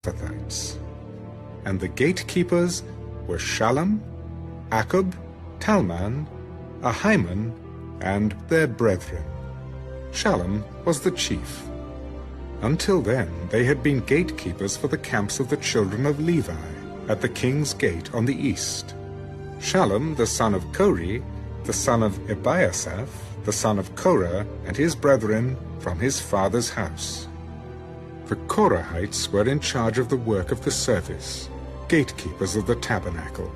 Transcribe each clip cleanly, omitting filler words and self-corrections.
Cherethathites. And the gatekeepers were Shallum, Akub, Talman, Ahiman, and their brethren. Shallum was the chief. Until then they had been gatekeepers for the camps of the children of Levi, at the king's gate on the east. Shallum the son of Kori, the son of Ebiasaph, the son of Korah, and his brethren from his father's house. The Korahites were in charge of the work of the service, gatekeepers of the tabernacle.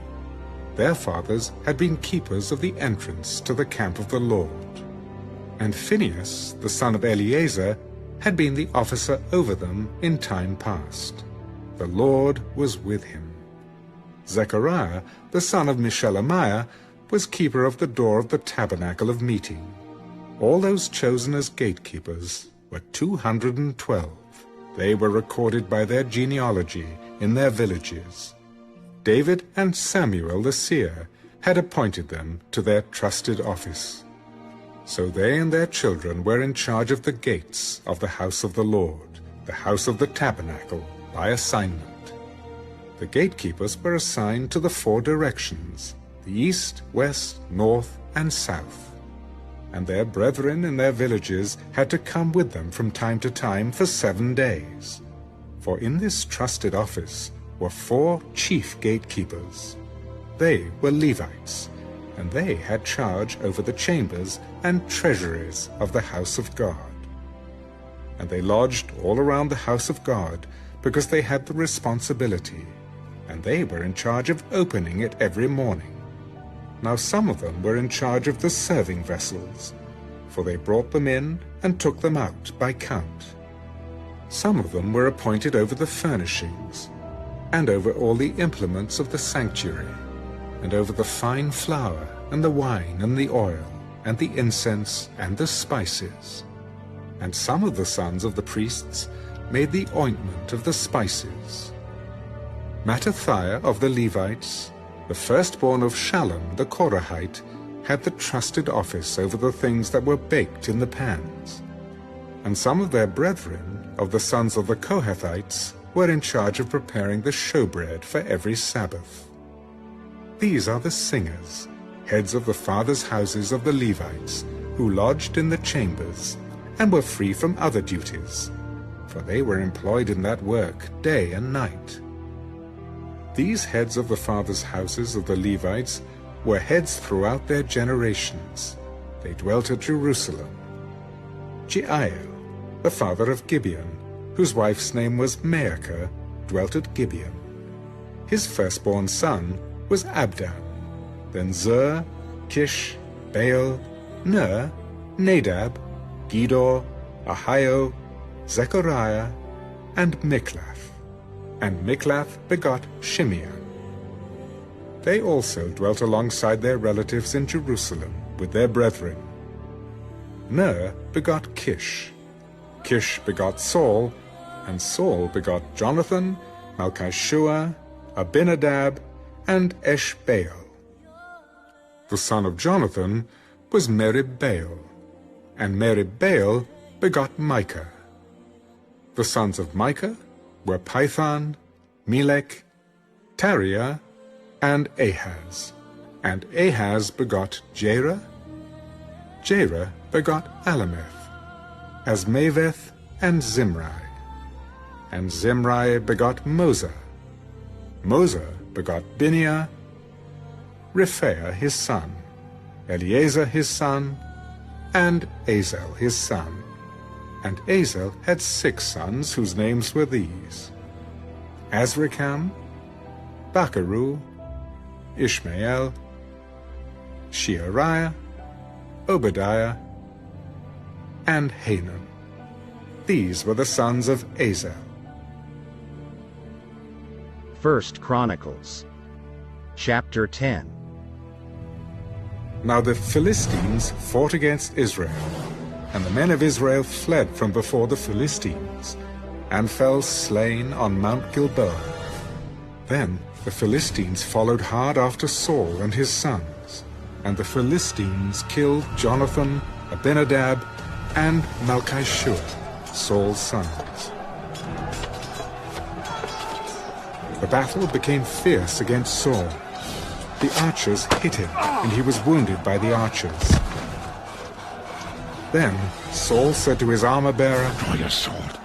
Their fathers had been keepers of the entrance to the camp of the Lord. And Phinehas, the son of Eleazar, had been the officer over them in time past. The Lord was with him. Zechariah, the son of Meshelemiah, was keeper of the door of the tabernacle of meeting. All those chosen as gatekeepers were 212. They were recorded by their genealogy in their villages. David and Samuel the seer had appointed them to their trusted office. So they and their children were in charge of the gates of the house of the Lord, the house of the tabernacle, by assignment. The gatekeepers were assigned to the 4 directions, the east, west, north, and south. And their brethren in their villages had to come with them from time to time for 7 days. For in this trusted office were 4 chief gatekeepers. They were Levites, and they had charge over the chambers and treasuries of the house of God. And they lodged all around the house of God, because they had the responsibility, and they were in charge of opening it every morning. Now some of them were in charge of the serving vessels, for they brought them in and took them out by count. Some of them were appointed over the furnishings, and over all the implements of the sanctuary, and over the fine flour, and the wine, and the oil, and the incense, and the spices. And some of the sons of the priests made the ointment of the spices. Mattithiah of the Levites, the firstborn of Shallum the Korahite, had the trusted office over the things that were baked in the pans. And some of their brethren, of the sons of the Kohathites, were in charge of preparing the showbread for every Sabbath. These are the singers, heads of the fathers' houses of the Levites, who lodged in the chambers, and were free from other duties, for they were employed in that work day and night. These heads of the fathers' houses of the Levites were heads throughout their generations. They dwelt at Jerusalem. Jeiel, the father of Gibeon, whose wife's name was Maacah, dwelt at Gibeon. His firstborn son was Abdon, then Zur, Kish, Baal, Ner, Nadab, Gedor, Ahio, Zechariah, and Mikloth. And Mikloth begot Shimeah. They also dwelt alongside their relatives in Jerusalem with their brethren. Ner begot Kish. Kish begot Saul, and Saul begot Jonathan, Malchishua, Abinadab, and Eshbaal. The son of Jonathan was Merib-Baal, and Merib-Baal begot Micah. The sons of Micah were Python, Melech, Tariah, and Ahaz. And Ahaz begot Jerah. Jerah begot Alameth, Asmaveth, and Zimri. And Zimri begot Moza. Moza begot Bineah, Rephaiah his son, Eleazar his son, and Azel his son. And Azel had 6 sons, whose names were these: Azrikam, Bacharu, Ishmael, Sheariah, Obadiah, and Hanan. These were the sons of Azel. 1 Chronicles, chapter 10. Now the Philistines fought against Israel, and the men of Israel fled from before the Philistines, and fell slain on Mount Gilboa. Then the Philistines followed hard after Saul and his sons, and the Philistines killed Jonathan, Abinadab, and Malchishua, Saul's sons. the battle became fierce against Saul. The archers hit him, and he was wounded by the archers. Then Saul said to his armor-bearer, "Draw your sword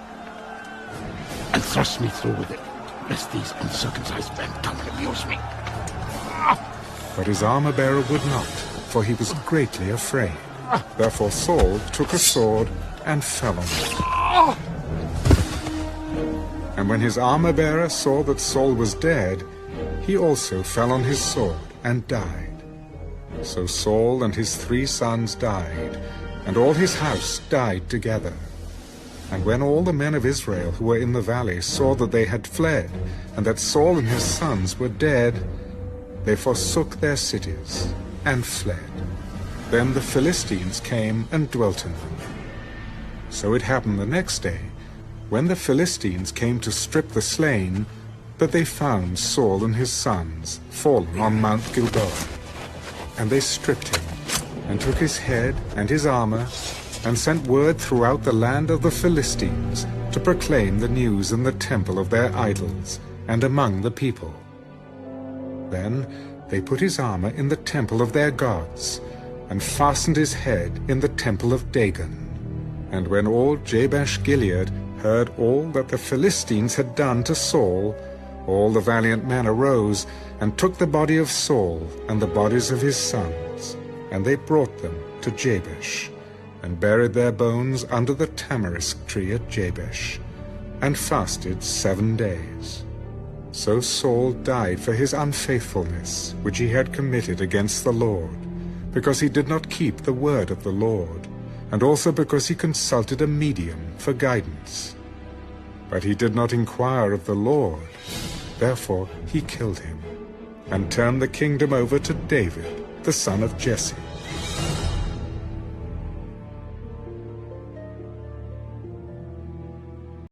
and thrust me through with it, lest these uncircumcised men come and abuse me." But his armor-bearer would not, for he was greatly afraid. Therefore Saul took a sword and fell on him. And when his armor-bearer saw that Saul was dead, he also fell on his sword and died. So Saul and his 3 sons died, and all his house died together. And when all the men of Israel who were in the valley saw that they had fled, and that Saul and his sons were dead, they forsook their cities and fled. Then the Philistines came and dwelt in them. So it happened the next day, when the Philistines came to strip the slain, that they found Saul and his sons fallen on Mount Gilboa. And they stripped him, and took his head and his armor, and sent word throughout the land of the Philistines to proclaim the news in the temple of their idols, and among the people. Then they put his armor in the temple of their gods, and fastened his head in the temple of Dagon. And when all Jabesh-Gilead heard all that the Philistines had done to Saul, all the valiant men arose, and took the body of Saul and the bodies of his sons, and they brought them to Jabesh, and buried their bones under the tamarisk tree at Jabesh, and fasted 7 days. So Saul died for his unfaithfulness, which he had committed against the Lord, because he did not keep the word of the Lord, and also because he consulted a medium for guidance. But he did not inquire of the Lord, therefore he killed him, and turned the kingdom over to David, the son of Jesse.